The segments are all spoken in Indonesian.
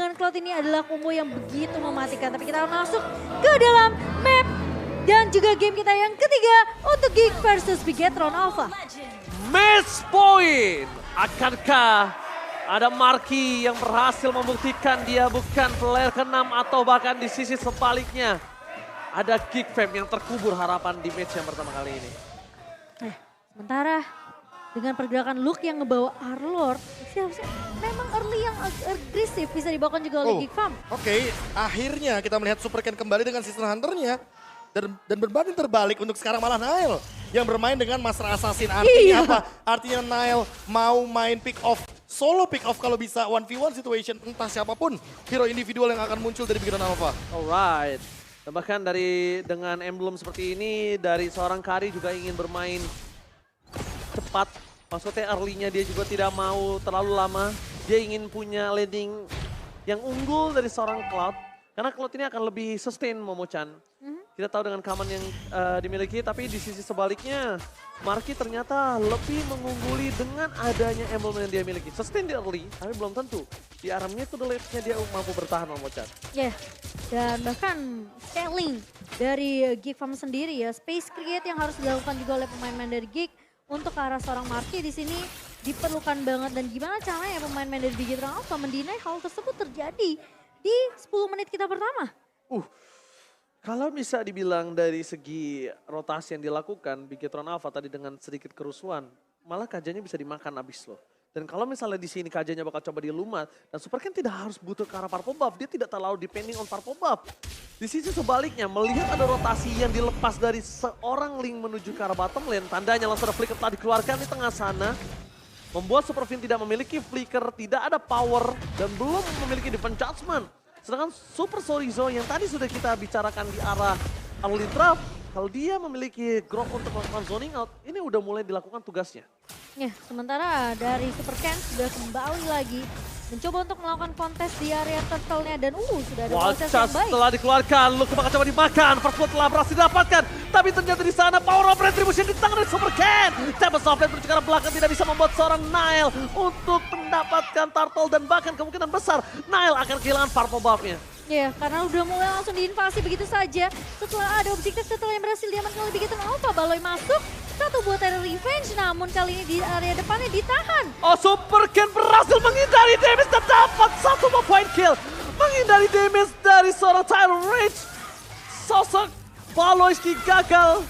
dengan Cloud ini adalah combo yang begitu mematikan. Tapi kita akan masuk ke dalam map dan juga game kita yang ketiga untuk Geek versus Bigetron Alpha. Match point. Akankah ada Marky yang berhasil membuktikan dia bukan player ke-6 atau bahkan di sisi sebaliknya ada Geek Fam yang terkubur harapan di match yang pertama kali ini. Sementara dengan pergerakan Luke yang ngebawa Arlord, memang early yang agresif bisa dibawakan juga oleh Geek Fam. Oke, akhirnya kita melihat Super Ken kembali dengan Season Hunter-nya. Dan berbanding terbalik untuk sekarang malah Nile yang bermain dengan Master Assassin. Artinya apa? Artinya Nile mau main pick off, solo pick off kalau bisa 1v1 situation. Entah siapapun hero individual yang akan muncul dari Bigetron Alpha. Alright. Dan bahkan dengan emblem seperti ini, dari seorang Kari juga ingin bermain cepat. Maksudnya early-nya dia juga tidak mau terlalu lama. Dia ingin punya landing yang unggul dari seorang Cloud. Karena Cloud ini akan lebih sustain Momo-chan. Kita tahu dengan command yang dimiliki, tapi di sisi sebaliknya Marky ternyata lebih mengungguli dengan adanya emblem yang dia miliki. Sustain di early, tapi belum tentu. Di armnya itu nya dia mampu bertahan Momo-chan. Dan bahkan scaling dari Geek Farm sendiri ya, space create yang harus dilakukan juga oleh pemain-pemain dari Geek untuk ke arah seorang Marky di sini diperlukan banget. Dan gimana caranya pemain-pemain dari Bigetron Alpha mendinai hal tersebut terjadi di 10 menit kita pertama. Kalau bisa dibilang dari segi rotasi yang dilakukan, Bigetron Alpha tadi dengan sedikit kerusuhan, malah kajanya bisa dimakan abis loh. Dan kalau misalnya di sini kajanya bakal coba dilumat, dan Super Ken tidak harus butuh ke arah purple buff, dia tidak terlalu depending on purple buff. Di sisi sebaliknya, melihat ada rotasi yang dilepas dari seorang Link menuju ke arah bottom lane, tandanya langsung ada flicker telah dikeluarkan di tengah sana. Membuat Super Fin tidak memiliki flicker, tidak ada power, dan belum memiliki defense judgment. Sedangkan Super Sorizo yang tadi sudah kita bicarakan di arah early draft, kalau dia memiliki grok untuk melakukan zoning out, ini udah mulai dilakukan tugasnya. Sementara dari Super Ken sudah kembali lagi mencoba untuk melakukan kontes di area turtle-nya dan sudah ada proses yang baik. Setelah dikeluarkan, Luke bakal coba dimakan, first blood telah berhasil didapatkan, tapi ternyata di sana power of retribution di tangan dari Super Ken. Tempest of Fate menuju ke arah belakang tidak bisa membuat seorang Nile untuk mendapatkan turtle dan bahkan kemungkinan besar Nile akan kehilangan purple buff-nya. Karena udah mulai langsung diinvasi begitu saja. Setelah ada objektif setelah yang berhasil diamankan oleh Bigetron Alpha, Baloi masuk. Satu buat ada revenge, namun kali ini di area depannya ditahan. Super Ken berhasil menghindari damage dan dapat satu point kill. Menghindari damage dari seorang Tyron Rage. Sosok Baloi gagal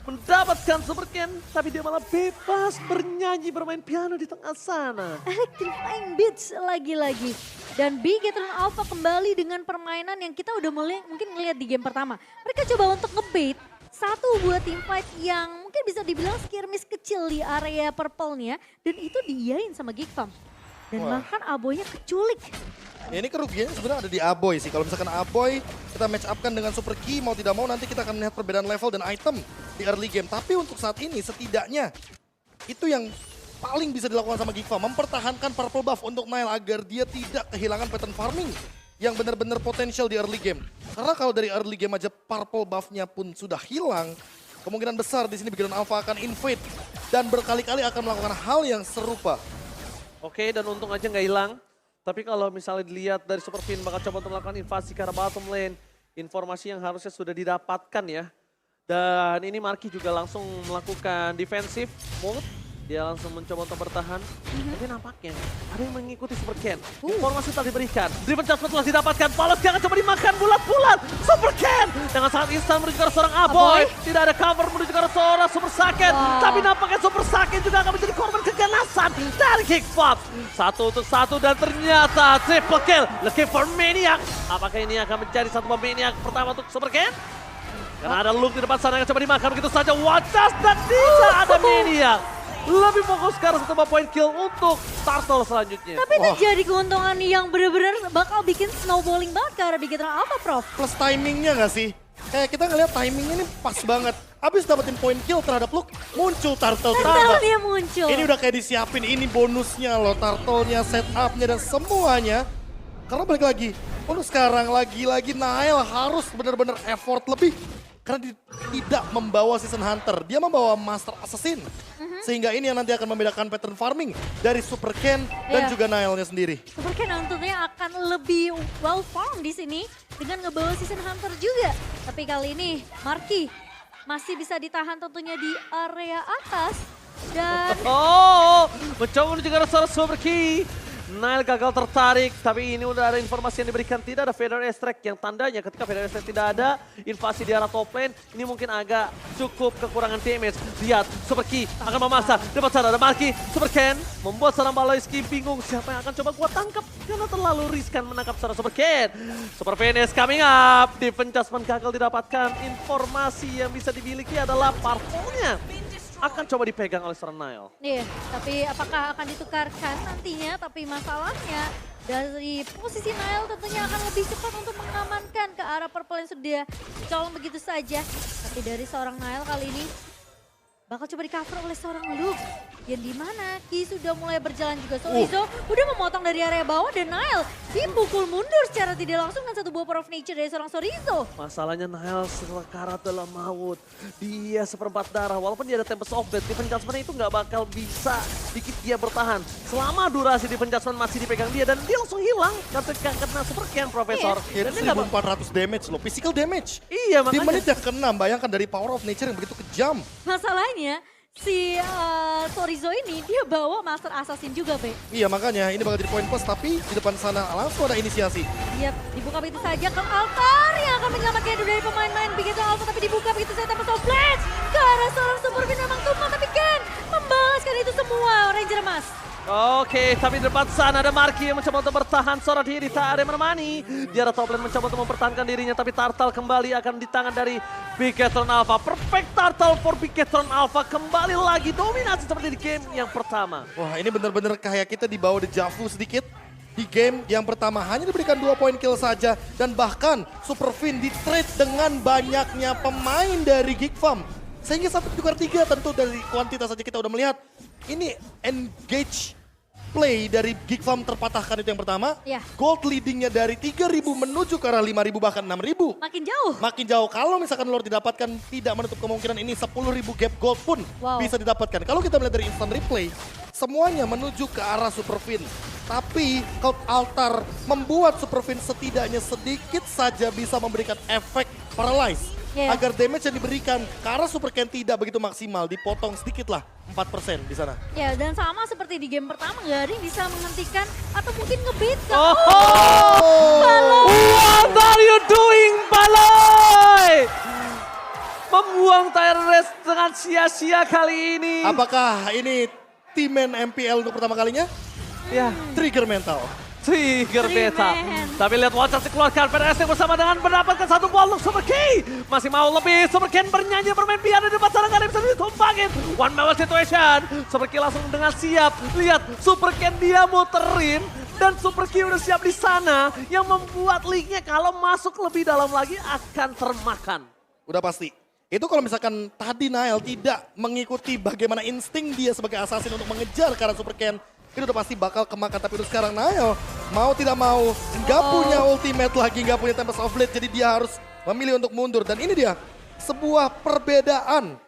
mendapatkan Super Ken, tapi dia malah bebas bernyanyi, bermain piano di tengah sana. Electrifying Beats lagi-lagi. Dan Bigetron Alpha kembali dengan permainan yang kita udah mulai mungkin ngeliat di game pertama. Mereka coba untuk ngebait satu buat teamfight yang mungkin bisa dibilang skirmish kecil di area purple-nya. Dan itu diiyain sama Geek Farm. Dan bahkan Aboynya keculik. Ini kerugiannya sebenarnya ada di Aboy sih. Kalau misalkan Aboy kita match up-kan dengan Super Key, mau tidak mau nanti kita akan melihat perbedaan level dan item di early game. Tapi untuk saat ini setidaknya itu yang paling bisa dilakukan sama Geek Farm, mempertahankan purple buff untuk Nile agar dia tidak kehilangan pattern farming yang benar-benar potensial di early game. Karena kalau dari early game aja purple buff-nya pun sudah hilang, kemungkinan besar di sini Bigetron Alpha akan invade dan berkali-kali akan melakukan hal yang serupa. Oke, dan untung aja nggak hilang. Tapi kalau misalnya dilihat dari Super Fin bakal coba untuk melakukan invasi ke arah bottom lane, informasi yang harusnya sudah didapatkan ya. Dan ini Marky juga langsung melakukan defensive mode. Dia langsung mencoba untuk bertahan. Tapi nampaknya ada yang mengikuti Super Ken. Informasi telah diberikan. Driven Judgment telah didapatkan. Palos akan coba dimakan bulat-bulat. Super Ken dengan sangat instan menuju ke arah seorang Aboy. Tidak ada cover menuju ke arah seorang Super Saiyan. Tapi nampaknya Super Saiyan juga akan menjadi korban keganasan dari Geek Farm. 1-1 dan ternyata triple kill. Looking for Maniac. Apakah ini akan menjadi satu Maniac pertama untuk Super Ken? Karena ada Luke di depan sana yang coba dimakan begitu saja. Wajas dan tidak ada Maniac. Lebih fokus ke arah satu point kill untuk Turtle selanjutnya. Tapi itu jadi keuntungan yang benar-benar bakal bikin snowballing banget ke arah Bigetron Alpha, Prof. Plus timingnya nggak sih? Kayak kita ngeliat timingnya ini pas banget. Abis dapetin point kill terhadap Luke, muncul Turtle. Turtle-nya muncul. Ini udah kayak disiapin, ini bonusnya loh. Turtle-nya, setupnya dan semuanya. Karena balik lagi, untuk sekarang lagi-lagi Nile harus benar-benar effort lebih. Karena dia tidak membawa Season Hunter, dia membawa Master Assassin. Sehingga ini yang nanti akan membedakan pattern farming dari Super Ken dan Iya. juga Nile-nya sendiri. Super Ken tentunya akan lebih well formed di sini dengan ngebawa Season Hunter juga. Tapi kali ini Marky masih bisa ditahan tentunya di area atas. Dan Oh, mencoba menuju ke arah seorang Super Key. Nile gagal tertarik, tapi ini udah ada informasi yang diberikan. Tidak ada Feather Extract yang tandanya ketika Feather Extract tidak ada, invasi di arah top lane, ini mungkin agak cukup kekurangan damage. Lihat, Super Key akan memasak, dapat sana ada Marky, Super Ken, membuat seorang Baloyski bingung siapa yang akan coba gua tangkap. Karena terlalu riskan menangkap seorang Super Ken. Super Finish coming up, Defense Adjustment gagal didapatkan. Informasi yang bisa dimiliki adalah parpolnya akan coba dipegang oleh seorang Nile. iya, tapi apakah akan ditukarkan nantinya? Tapi masalahnya dari posisi Nile tentunya akan lebih cepat untuk mengamankan ke arah purple yang sudah colong begitu saja. Tapi dari seorang Nile kali ini bakal coba di cover oleh seorang Luke. Yang dimana Ki sudah mulai berjalan juga. Sorizo udah memotong dari area bawah dan Nile dipukul mundur secara tidak langsung dengan satu buah Power of Nature dari seorang Sorizo. Masalahnya Nile sekarat dalam maut. Dia seperempat darah. Walaupun dia ada Tempest of Death, Defense Adjustment itu nggak bakal bisa bikin dia bertahan. Selama durasi Defense Adjustment masih dipegang dia dan dia langsung hilang ketika kena Super Ken, Profesor. Itu Dan dia nggak 1400 damage loh, physical damage. Iya, Di makanya. menit yang ke-6, bayangkan dari Power of Nature yang begitu kejam. Masalahnya si Sorizo ini dia bawa Master Assassin juga, Be. Iya makanya ini bakal jadi poin plus, tapi di depan sana langsung ada inisiasi. Yap, dibuka begitu saja ke altar yang akan menyelamatkan hidup dari pemain-pemain begitu altar, tapi dibuka begitu saja tanpa Blitz ke arah seorang Super Fin memang tumpah, tapi Ken membalaskan itu semua Ranger Emas. Oke, tapi di depan sana ada Marky yang mencoba untuk bertahan seorang diri, tak ada yang menemani. Di arah top lane mencoba untuk mempertahankan dirinya, tapi Turtle kembali akan di tangan dari Bigetron Alpha. Perfect Turtle for Bigetron Alpha, kembali lagi dominasi seperti di game yang pertama. Wah ini bener-bener kayak kita dibawa dejavu sedikit. Di game yang pertama hanya diberikan 2 poin kill saja. Dan bahkan Super Fin di-trade dengan banyaknya pemain dari Geek Farm. Sehingga 1-3 tentu dari kuantitas saja kita udah melihat. Ini engage play dari Geek Farm terpatahkan itu yang pertama. Ya. Gold leadingnya dari 3.000 menuju ke arah 5.000 bahkan 6.000. Makin jauh. Makin jauh. Kalau misalkan Lord didapatkan, tidak menutup kemungkinan ini 10.000 gap gold pun Wow. bisa didapatkan. Kalau kita melihat dari instant replay, semuanya menuju ke arah Super Fin. Tapi Cult Altar membuat Super Fin setidaknya sedikit saja bisa memberikan efek paralyze. Yeah. Agar damage yang diberikan ke arah Super Ken tidak begitu maksimal, dipotong sedikit lah 4% di sana. Ya, dan sama seperti di game pertama, gak ada yang bisa menghentikan atau mungkin nge-beat. What are you doing, Baloy? Membuang tire race dengan sia-sia kali ini. Apakah ini T-Man MPL untuk pertama kalinya? Ya, Trigger mental. trigger beta. Man. Tapi lihat Watchers dikeluarkan, PDS bersama dengan mendapatkan satu buah look Super Key. Masih mau lebih, Super Ken bernyanyi bermain piano di depan sana, gak ada yang bisa ditumpangin. One man situation, Super Key langsung dengan siap. Lihat, Super Ken dia muterin. Dan Super Key udah siap di sana. Yang membuat linknya kalau masuk lebih dalam lagi akan termakan. Udah pasti. Itu kalau misalkan tadi Nile tidak mengikuti bagaimana insting dia sebagai assassin untuk mengejar ke arah Super Ken, itu udah pasti bakal kemakan. Tapi untuk sekarang Nile mau tidak mau nggak punya ultimate lagi, nggak punya Tempest of Blade, jadi dia harus memilih untuk mundur. Dan ini dia sebuah perbedaan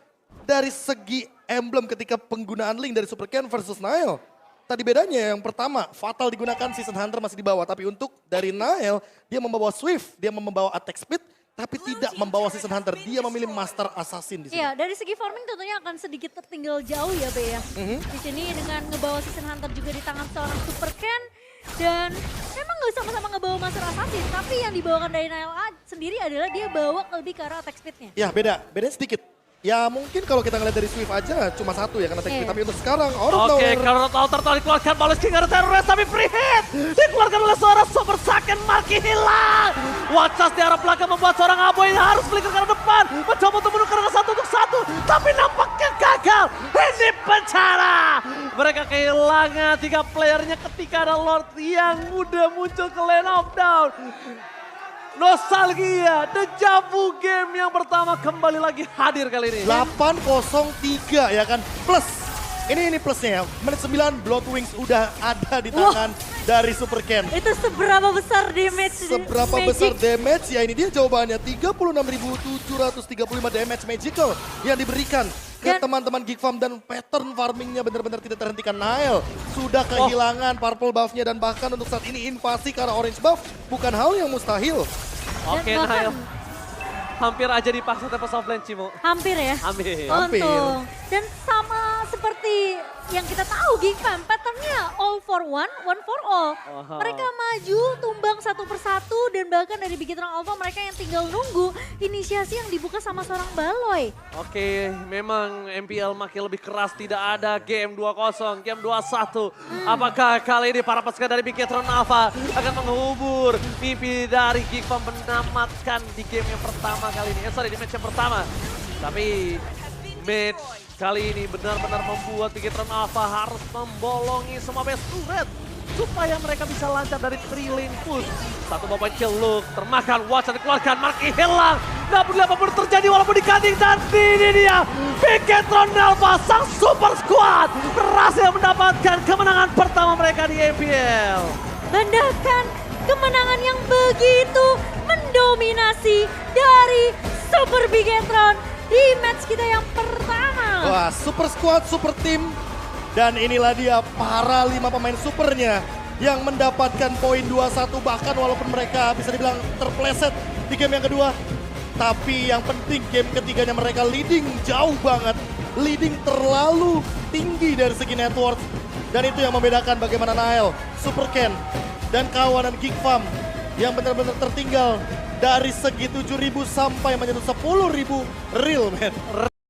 dari segi emblem ketika penggunaan link dari Super Ken versus Nile. Tadi bedanya yang pertama, Fatal digunakan, Season Hunter masih di bawah. Tapi untuk dari Nile, dia membawa Swift, dia membawa attack speed, tapi tidak membawa Season Hunter. Dia memilih Master Assassin di sini. Iya, dari segi farming tentunya akan sedikit tertinggal jauh ya, Be ya. Di sini dengan ngebawa Season Hunter juga di tangan seorang Super Ken. Dan memang nggak sama-sama ngebawa Master Assassin, tapi yang dibawakan dari Nile sendiri adalah dia bawa lebih ke arah attack speednya. Ya bedanya sedikit. Ya mungkin kalau kita ngeliat dari Swift aja cuma satu ya karena attack speed. Tapi untuk sekarang, Oke, kalau Altar telah dikeluarkan, Balas King ada terrorist tapi free hit. Dikeluarkan oleh seorang Super Saiyan, Marky hilang. Watchers di arah belakang membuat seorang Aboy harus flicker ke arah depan. Mencoba untuk menukar dengan 1-1, tapi nampaknya gagal. Ini pencara. Mereka kehilangan 3 playernya ketika ada Lord yang mudah muncul ke lane of down. Nostalgia, dejavu game yang pertama kembali lagi hadir kali ini. 8-0-3 ya kan. Plus, ini plusnya ya. Menit 9 Blood Wings udah ada di tangan dari Super Ken. Itu seberapa besar damage Seberapa Magic? besar damage? Ya ini dia jawabannya, 36.735 damage magical yang diberikan Dan- teman-teman Geek Farm dan pattern farmingnya benar-benar tidak terhentikan. Nile sudah kehilangan purple buff-nya dan bahkan untuk saat ini invasi ke arah orange buff bukan hal yang mustahil. Oke, Dan bahkan- Nail. Hampir aja dipaksa Tempest of Land, Cimo. Hampir ya. Hampir. Hampir. Untung. Dan sama seperti yang kita tahu Geek Fam, patternnya all for one for all. Wow. Mereka maju, tumbang satu persatu dan bahkan dari Bigetron Alpha mereka yang tinggal nunggu inisiasi yang dibuka sama seorang Baloy. Oke, memang MPL makin lebih keras, tidak ada game 2-0, game 2-1. Apakah kali ini para pasukan dari Bigetron Alpha akan menghubur mimpi dari Geek Farm menamatkan di game yang pertama kali ini. Sorry, di match yang pertama. Tapi match kali ini benar-benar membuat Bigetron Alpha harus membolongi semua base turret supaya mereka bisa lancar dari 3 lane push. Satu bapak celuk, termakan, Watson dikeluarkan, Marky hilang. Nggak peduli apapun terjadi walaupun dikating dan ini dia. Bigetron Alpha, sang super squad berhasil mendapatkan kemenangan pertama mereka di MPL. Mendakan kemenangan yang begitu mendominasi dari Super Bigetron di match kita yang pertama. Wah, super squad, super team. Dan inilah dia para 5 pemain supernya yang mendapatkan poin 2-1 bahkan walaupun mereka bisa dibilang terpleset di game yang kedua. Tapi yang penting game ketiganya mereka leading jauh banget. Leading terlalu tinggi dari segi network. Dan itu yang membedakan bagaimana Nile, Super Ken, dan kawanan Geek Farm yang benar-benar tertinggal dari segi 7.000 sampai menyentuh 10.000 real, man.